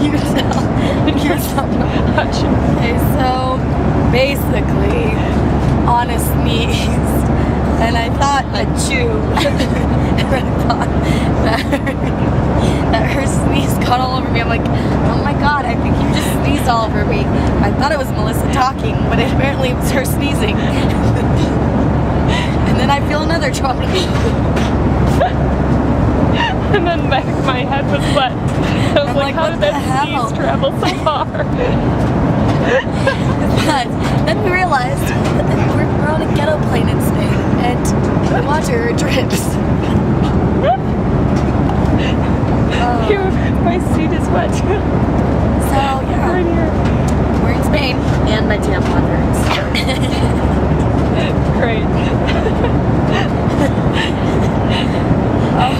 You tell. Okay, so basically, on a sneeze, and I thought achoo, and I thought that her sneeze got all over me. I'm like, oh my god, I think you just sneezed all over me. I thought it was Melissa talking, but apparently it was her sneezing. And then I feel another trauma. And then my head was wet. I was like, how did that sneeze travel so far? But then we realized that we're on a ghetto plane in Spain, and the water drips. My seat is wet. So yeah, Right here. we're in Spain. And my tampon.